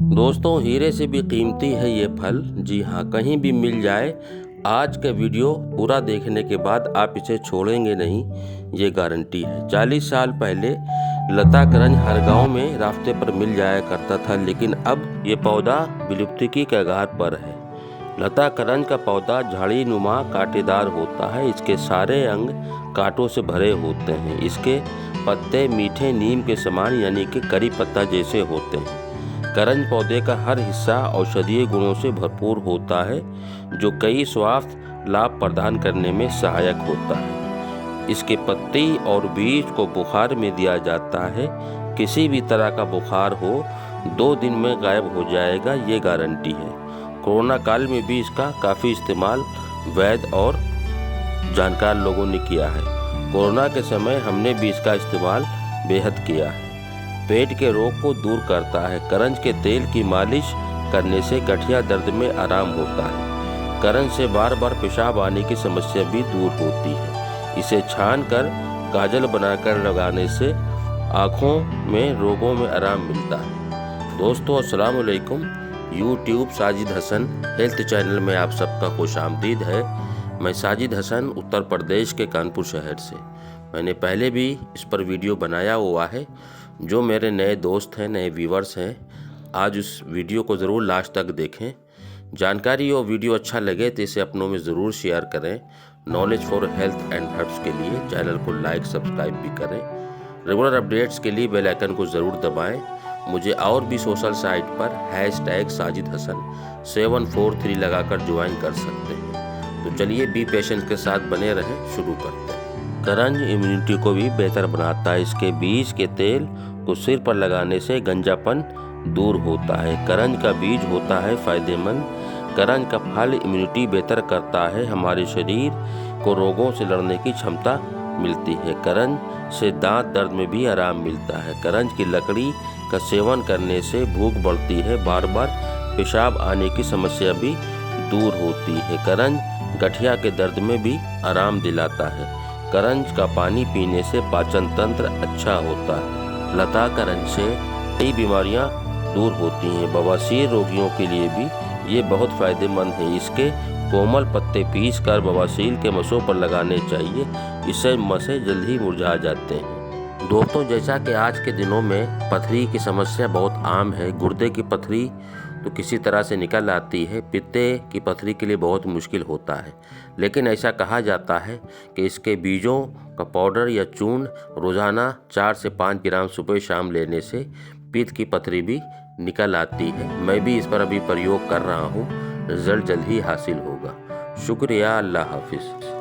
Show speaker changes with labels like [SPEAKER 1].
[SPEAKER 1] दोस्तों, हीरे से भी कीमती है ये फल। जी हाँ, कहीं भी मिल जाए। आज का वीडियो पूरा देखने के बाद आप इसे छोड़ेंगे नहीं, ये गारंटी है। 40 साल पहले लता करंज हर गांव में रास्ते पर मिल जाया करता था, लेकिन अब ये पौधा विलुप्ति की कगार पर है। लता करंज का पौधा झाड़ी नुमा कांटेदार होता है। इसके सारे अंग कांटों से भरे होते हैं। इसके पत्ते मीठे नीम के समान यानी कि करी पत्ता जैसे होते हैं। करंज पौधे का हर हिस्सा औषधीय गुणों से भरपूर होता है, जो कई स्वास्थ्य लाभ प्रदान करने में सहायक होता है। इसके पत्ती और बीज को बुखार में दिया जाता है। किसी भी तरह का बुखार हो 2 दिन में गायब हो जाएगा, ये गारंटी है। कोरोना काल में भी इसका काफ़ी इस्तेमाल वैद्य और जानकार लोगों ने किया है। कोरोना के समय हमने भी इसका इस्तेमाल बेहद किया है। पेट के रोग को दूर करता है। करंज के तेल की मालिश करने से गठिया दर्द में आराम होता है। करंज से बार बार पेशाब आने की समस्या भी दूर होती है। इसे छानकर काजल बनाकर लगाने से आँखों में रोगों में आराम मिलता है। दोस्तों, अस्सलाम वालेकुम। YouTube Sajid Hasan health channel में आप सबका खुशामदीद है। मैं साजिद हसन उत्तर प्रदेश के कानपुर शहर से। मैंने पहले भी इस पर वीडियो बनाया हुआ है। जो मेरे नए दोस्त हैं, नए व्यूवर्स हैं, आज उस वीडियो को ज़रूर लास्ट तक देखें। जानकारी और वीडियो अच्छा लगे तो इसे अपनों में ज़रूर शेयर करें। Knowledge for health and herbs के लिए चैनल को लाइक सब्सक्राइब भी करें। रेगुलर अपडेट्स के लिए बेल आइकन को ज़रूर दबाएं। मुझे और भी सोशल साइट पर #साजिद हसन 743 लगाकर ज्वाइन कर सकते हैं। तो चलिए बी पेशेंस के साथ बने रहें, शुरू करते हैं। करंज इम्यूनिटी को भी बेहतर बनाता है। इसके बीज के तेल को सिर पर लगाने से गंजापन दूर होता है। करंज का बीज होता है फायदेमंद। करंज का फल इम्यूनिटी बेहतर करता है। हमारे शरीर को रोगों से लड़ने की क्षमता मिलती है। करंज से दांत दर्द में भी आराम मिलता है। करंज की लकड़ी का सेवन करने से भूख बढ़ती है। बार बार पेशाब आने की समस्या भी दूर होती है। करंज गठिया के दर्द में भी आराम दिलाता है। करंज का पानी पीने से पाचन तंत्र अच्छा होता है। लता करंज से कई बीमारियां दूर होती हैं। बवासीर रोगियों के लिए भी ये बहुत फायदेमंद है। इसके कोमल पत्ते पीसकर बवासीर के मसों पर लगाने चाहिए। इससे मसें जल्द ही मुरझा जाते हैं। दोस्तों, जैसा कि आज के दिनों में पथरी की समस्या बहुत आम है। गुर्दे की पथरी तो किसी तरह से निकल आती है। पित्ते की पथरी के लिए बहुत मुश्किल होता है, लेकिन ऐसा कहा जाता है कि इसके बीजों का पाउडर या चूर्ण रोज़ाना 4 से 5 ग्राम सुबह शाम लेने से पित्त की पथरी भी निकल आती है। मैं भी इस पर अभी प्रयोग कर रहा हूँ। रिजल्ट जल्द ही हासिल होगा। शुक्रिया। अल्लाह हाफिज़।